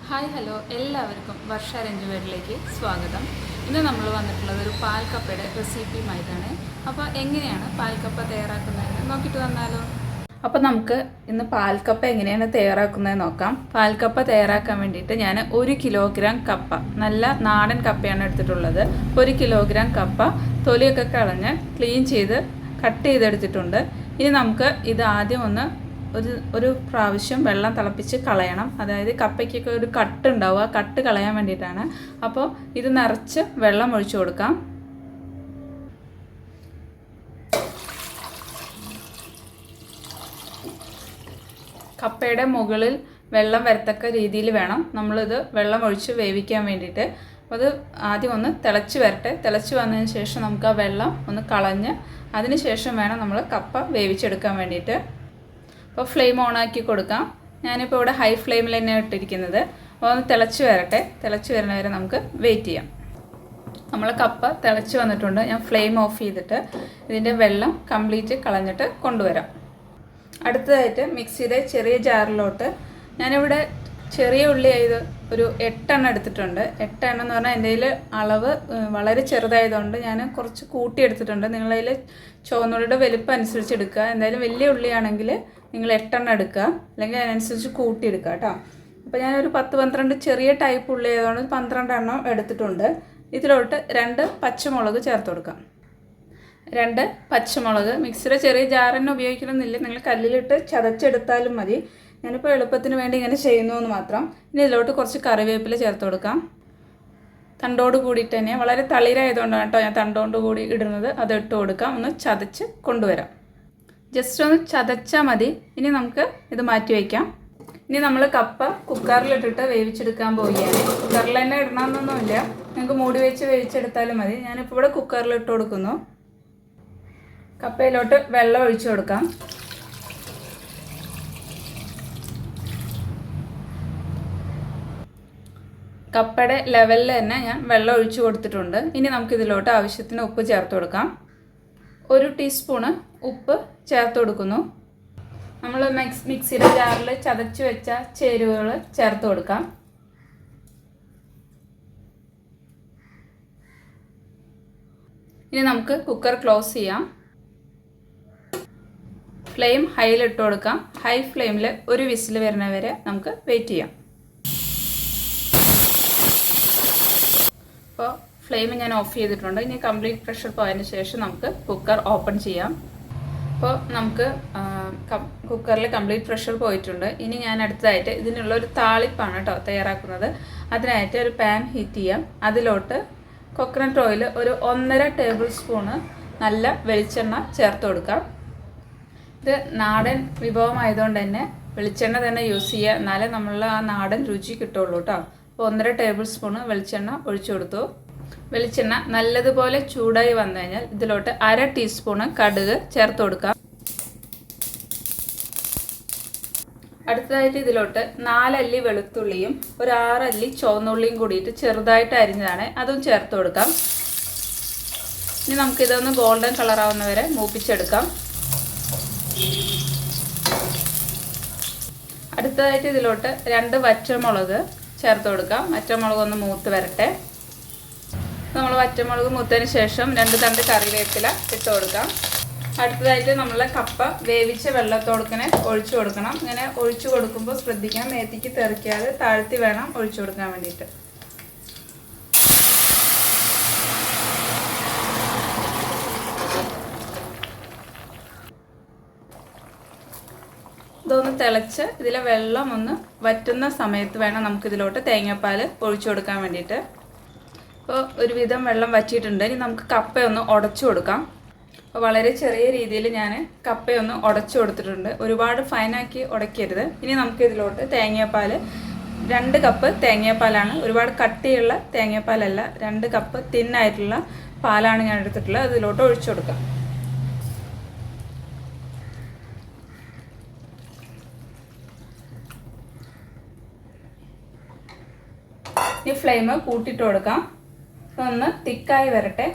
Hi hello എല്ലാവർക്കും വർഷ രഞ്ജുവേഡിലേക്ക് സ്വാഗതം. ഇന്ന് നമ്മൾ വന്നിട്ടുള്ളത് ഒരു പാൽക്കപ്പയുടെ റെസിപ്പിയുമായിട്ടാണ്. അപ്പോൾ എങ്ങനെയാണ് പാൽക്കപ്പ തയ്യാറാക്കുന്നതെന്ന് നോക്കിയിട്ട് വന്നാലോ. അപ്പോൾ നമുക്ക് ഇന്ന് പാൽക്കപ്പ എങ്ങനെയാണ് തയ്യാറാക്കുന്നതെന്ന് നോക്കാം. പാൽക്കപ്പ തയ്യാറാക്കാൻ വേണ്ടിയിട്ട് ഞാൻ 1 കിലോഗ്രാം കപ്പ, നല്ല നാടൻ കപ്പയാണ് എടുത്തിട്ടുള്ളത്. 1 കിലോഗ്രാം കപ്പ തൊലിയൊക്കെ കളഞ്ഞ് ക്ലീൻ ചെയ്ത് കട്ട് ചെയ്തെടുത്തിട്ടുണ്ട്. ഇനി നമുക്ക് ഇത് ആദ്യം ഒന്ന് ഒരു പ്രാവശ്യം വെള്ളം തിളപ്പിച്ച് കളയണം. അതായത് കപ്പയ്ക്കൊക്കെ ഒരു കട്ട് ഉണ്ടാവും, ആ കട്ട് കളയാൻ വേണ്ടിയിട്ടാണ്. അപ്പോൾ ഇത് നിറച്ച് വെള്ളം ഒഴിച്ചു കൊടുക്കാം. കപ്പയുടെ മുകളിൽ വെള്ളം വരത്തക്ക രീതിയിൽ വേണം നമ്മളിത് വെള്ളം ഒഴിച്ച് വേവിക്കാൻ വേണ്ടിയിട്ട്. അപ്പോൾ അത് ആദ്യം ഒന്ന് തിളച്ച് വരട്ടെ. തിളച്ച് വന്നതിന് ശേഷം നമുക്ക് ആ വെള്ളം ഒന്ന് കളഞ്ഞ് അതിന് ശേഷം വേണം നമ്മൾ കപ്പ വേവിച്ചെടുക്കാൻ വേണ്ടിയിട്ട്. അപ്പോൾ ഫ്ലെയിം ഓണാക്കി കൊടുക്കാം. ഞാനിപ്പോൾ ഇവിടെ ഹൈ ഫ്ലെയിമിൽ തന്നെയാണ് ഇട്ടിരിക്കുന്നത്. അപ്പോൾ ഒന്ന് തിളച്ച് വരട്ടെ. തിളച്ച് വരുന്ന വരെ നമുക്ക് വെയിറ്റ് ചെയ്യാം. നമ്മൾ കപ്പ തിളച്ച് വന്നിട്ടുണ്ട്. ഞാൻ ഫ്ലെയിം ഓഫ് ചെയ്തിട്ട് ഇതിൻ്റെ വെള്ളം കംപ്ലീറ്റ് കളഞ്ഞിട്ട് കൊണ്ടുവരാം. അടുത്തതായിട്ട് മിക്സിയുടെ ചെറിയ ജാറിലോട്ട് ഞാനിവിടെ ചെറിയ ഉള്ളി ആയത് ഒരു 8 എണ്ണം എടുത്തിട്ടുണ്ട്. 8 എണ്ണം എന്ന് പറഞ്ഞാൽ എൻ്റെ കയ്യിൽ അളവ് വളരെ ചെറുതായതുകൊണ്ട് ഞാൻ കുറച്ച് കൂട്ടിയെടുത്തിട്ടുണ്ട്. നിങ്ങളതിൽ ചുവന്നുള്ളിയുടെ വലുപ്പം അനുസരിച്ച് എടുക്കുക. എന്തായാലും വലിയ ഉള്ളിയാണെങ്കിൽ നിങ്ങൾ 8 എണ്ണം എടുക്കുക, അല്ലെങ്കിൽ അതിനനുസരിച്ച് കൂട്ടിയെടുക്കുക കേട്ടോ. അപ്പോൾ ഞാനൊരു 10-12 ചെറിയ ടൈപ്പ് ഉള്ളി ആയതുകൊണ്ട് 12 എണ്ണം എടുത്തിട്ടുണ്ട്. ഇതിലോട്ട് 2 പച്ചമുളക് ചേർത്ത് കൊടുക്കാം. 2 പച്ചമുളക് മിക്സിയുടെ ചെറിയ ജാറിന് ഉപയോഗിക്കണമെന്നില്ല, നിങ്ങൾ കല്ലിലിട്ട് ചതച്ചെടുത്താലും മതി. ഞാനിപ്പോൾ എളുപ്പത്തിന് വേണ്ടി ഇങ്ങനെ ചെയ്യുന്നു എന്ന് മാത്രം. ഇനി ഇതിലോട്ട് കുറച്ച് കറിവേപ്പില ചേർത്ത് കൊടുക്കാം. തണ്ടോട് കൂടിയിട്ട് തന്നെ, വളരെ തളിരായതുകൊണ്ടാണ് കേട്ടോ ഞാൻ തണ്ടോട് കൂടി ഇടുന്നത്. അത് ഇട്ട് കൊടുക്കാം. ഒന്ന് ചതച്ച് കൊണ്ടുവരാം. ജസ്റ്റ് ഒന്ന് ചതച്ചാൽ മതി. ഇനി നമുക്ക് ഇത് മാറ്റി വയ്ക്കാം. ഇനി നമ്മൾ കപ്പ കുക്കറിലിട്ടിട്ട് വേവിച്ചെടുക്കാൻ പോവുകയാണ്. കുക്കറിൽ തന്നെ ഇടണമെന്നൊന്നുമില്ല, നിങ്ങൾക്ക് മൂടി വെച്ച് വേവിച്ചെടുത്താലും മതി. ഞാനിപ്പോൾ ഇവിടെ കുക്കറിലിട്ട് കൊടുക്കുന്നു. കപ്പയിലോട്ട് വെള്ളം ഒഴിച്ചു കൊടുക്കാം. കപ്പയുടെ ലെവലിൽ തന്നെ ഞാൻ വെള്ളം ഒഴിച്ചു കൊടുത്തിട്ടുണ്ട്. ഇനി നമുക്കിതിലോട്ട് ആവശ്യത്തിന് ഉപ്പ് ചേർത്ത് കൊടുക്കാം. 1 ടീസ്പൂണ് ഉപ്പ് ചേർത്ത് കൊടുക്കുന്നു. നമ്മൾ മിക്സിയുടെ ജാറിൽ ചതച്ച് വെച്ച ചേരുവകൾ ചേർത്ത് കൊടുക്കാം. ഇനി നമുക്ക് കുക്കർ ക്ലോസ് ചെയ്യാം. ഫ്ലെയിം ഹൈയിലിട്ട് കൊടുക്കാം. ഹൈ ഫ്ലെയിമിൽ ഒരു വിസിൽ വരുന്നവരെ നമുക്ക് വെയിറ്റ് ചെയ്യാം. അപ്പോൾ ഫ്ലെയിം ഞാൻ ഓഫ് ചെയ്തിട്ടുണ്ട്. ഇനി കംപ്ലീറ്റ് പ്രഷർ പോയതിന് ശേഷം നമുക്ക് കുക്കർ ഓപ്പൺ ചെയ്യാം. അപ്പോൾ നമുക്ക് കുക്കറിൽ കംപ്ലീറ്റ് പ്രഷർ പോയിട്ടുണ്ട്. ഇനി ഞാൻ അടുത്തതായിട്ട് ഇതിനുള്ള ഒരു താളിപ്പാണ് കേട്ടോ തയ്യാറാക്കുന്നത്. അതിനായിട്ട് ഒരു പാൻ ഹീറ്റ് ചെയ്യാം. അതിലോട്ട് കോക്കനട്ട് ഓയിൽ ഒരു 1.5 ടേബിൾ സ്പൂണ് നല്ല വെളിച്ചെണ്ണ ചേർത്ത് കൊടുക്കാം. ഇത് നാടൻ വിഭവമായതുകൊണ്ട് തന്നെ വെളിച്ചെണ്ണ തന്നെ യൂസ് ചെയ്യുക, എന്നാലേ നമ്മൾ ആ നാടൻ രുചി കിട്ടുള്ളൂ കേട്ടോ. അപ്പോൾ 1.5 ടേബിൾ സ്പൂണ് വെളിച്ചെണ്ണ ഒഴിച്ചു കൊടുത്തു. വെളിച്ചെണ്ണ നല്ലതുപോലെ ചൂടായി വന്നു കഴിഞ്ഞാൽ ഇതിലോട്ട് 1/2 ടീസ്പൂണ് കടുക് ചേർത്ത് കൊടുക്കാം. അടുത്തതായിട്ട് ഇതിലോട്ട് 4 അല്ലി വെളുത്തുള്ളിയും ഒരു 6 അല്ലി ചുവന്നുള്ളിയും കൂടിയിട്ട് ചെറുതായിട്ട് അരിഞ്ഞതാണ്, അതും ചേർത്ത് കൊടുക്കാം. ഇനി നമുക്കിതൊന്ന് ഗോൾഡൻ കളറാവുന്നവരെ മൂപ്പിച്ചെടുക്കാം. അടുത്തതായിട്ട് ഇതിലോട്ട് 2 വറ്റൽമുളക് ചേർത്ത് കൊടുക്കാം. വറ്റൽമുളക് ഒന്ന് മൂത്ത് വരട്ടെ. നമ്മൾ വറ്റൽമുളക് മൂത്തതിന് ശേഷം 2 തണ്ട് കറിവേപ്പില ഇട്ട് കൊടുക്കാം. അടുത്തതായിട്ട് നമ്മൾ കപ്പ വേവിച്ച വെള്ളത്തോടുക്കനെ ഒഴിച്ചു കൊടുക്കണം. ഇങ്ങനെ ഒഴിച്ചു കൊടുക്കുമ്പോൾ ശ്രദ്ധിക്കണം, മേത്തിക്ക് തെറിക്കാതെ താഴ്ത്തി വേണം ഒഴിച്ചു കൊടുക്കാൻ വേണ്ടിയിട്ട്. ഇതൊന്ന് തിളച്ച് ഇതിലെ വെള്ളം ഒന്ന് വറ്റുന്ന സമയത്ത് വേണം നമുക്കിതിലോട്ട് തേങ്ങാപ്പാൽ ഒഴിച്ചു കൊടുക്കാൻ വേണ്ടിയിട്ട്. അപ്പോൾ ഒരുവിധം വെള്ളം വറ്റിയിട്ടുണ്ട്. ഇനി നമുക്ക് കപ്പയൊന്ന് ഉടച്ചു കൊടുക്കാം. അപ്പോൾ വളരെ ചെറിയ രീതിയിൽ ഞാൻ കപ്പയൊന്ന് ഉടച്ചു കൊടുത്തിട്ടുണ്ട്. ഒരുപാട് ഫൈനാക്കി ഉടയ്ക്കരുത്. ഇനി നമുക്കിതിലോട്ട് തേങ്ങാപ്പാൽ 2 കപ്പ് തേങ്ങാപ്പാലാണ്, ഒരുപാട് കട്ടിയുള്ള തേങ്ങാപ്പാലല്ല, 2 കപ്പ് തിന്നായിട്ടുള്ള പാലാണ് ഞാൻ എടുത്തിട്ടുള്ളത്. അതിലോട്ട് ഒഴിച്ചു കൊടുക്കാം. ഈ ഫ്ലെയിം കൂട്ടിയിട്ട് കൊടുക്കാം. ഒന്ന് തിക്കായി വരട്ടെ.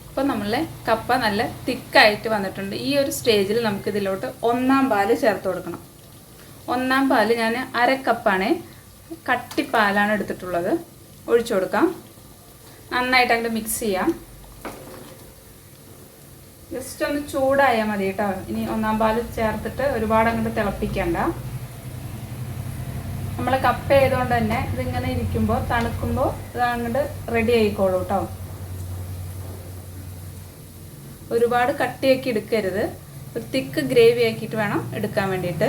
അപ്പോൾ നമ്മൾ നമ്മളുടെ കപ്പ നല്ല തിക്കായിട്ട് വന്നിട്ടുണ്ട്. ഈ ഒരു സ്റ്റേജിൽ നമുക്ക് ഇതിലോട്ട് 1-ാം പാല് ചേർത്ത് കൊടുക്കണം. 1-ാം പാല് ഞാൻ 1/2 കപ്പാണ്, കട്ടിപ്പാലാണ് എടുത്തിട്ടുള്ളത്. ഒഴിച്ചു കൊടുക്കാം. നന്നായിട്ട് അങ്ങോട്ട് മിക്സ് ചെയ്യാം. ജസ്റ്റ് ഒന്ന് ചൂടായാൽ മതി കേട്ടോ. ഇനി 1-ാം പാല് ചേർത്തിട്ട് ഒരുപാട് അങ്ങോട്ട് തിളപ്പിക്കണ്ട. നമ്മൾ കപ്പ ആയതുകൊണ്ട് തന്നെ ഇതിങ്ങനെ ഇരിക്കുമ്പോൾ തണുക്കുമ്പോൾ ഇത് അങ്ങോട്ട് റെഡി ആയിക്കോളൂ കേട്ടോ. ഒരുപാട് കട്ടിയാക്കി എടുക്കരുത്. ഒരു തിക്ക് ഗ്രേവി ആക്കിയിട്ട് വേണം എടുക്കാൻ വേണ്ടിയിട്ട്.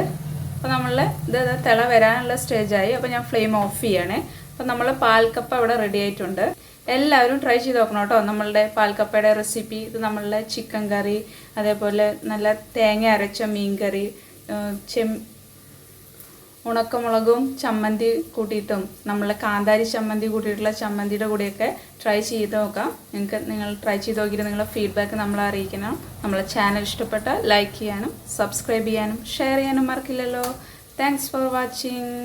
അപ്പോൾ നമ്മളുടെ ഇത് തിള വരാനുള്ള സ്റ്റേജായി. അപ്പോൾ ഞാൻ ഫ്ലെയിം ഓഫ് ചെയ്യണേ. അപ്പോൾ നമ്മൾ പാൽക്കപ്പ ഇവിടെ റെഡി ആയിട്ടുണ്ട്. എല്ലാവരും ട്രൈ ചെയ്ത് നോക്കണം കേട്ടോ നമ്മളുടെ പാൽക്കപ്പയുടെ റെസിപ്പി. ഇത് നമ്മളുടെ ചിക്കൻ കറി, അതേപോലെ നല്ല തേങ്ങ അരച്ച മീൻ കറി, ഉണക്കമുളകും ചമ്മന്തി കൂട്ടിയിട്ടും നമ്മളെ കാന്താരി ചമ്മന്തി കൂട്ടിയിട്ടുള്ള ചമ്മന്തിയുടെ കൂടെയൊക്കെ ട്രൈ ചെയ്ത് നോക്കാം. നിങ്ങൾ ട്രൈ ചെയ്ത് നോക്കിയിട്ട് നിങ്ങളുടെ ഫീഡ്ബാക്ക് നമ്മളെ അറിയിക്കണം. നമ്മളെ ചാനൽ ഇഷ്ടപ്പെട്ട ലൈക്ക് ചെയ്യാനും സബ്സ്ക്രൈബ് ചെയ്യാനും ഷെയർ ചെയ്യാനും മറക്കില്ലല്ലോ. Thanks for watching.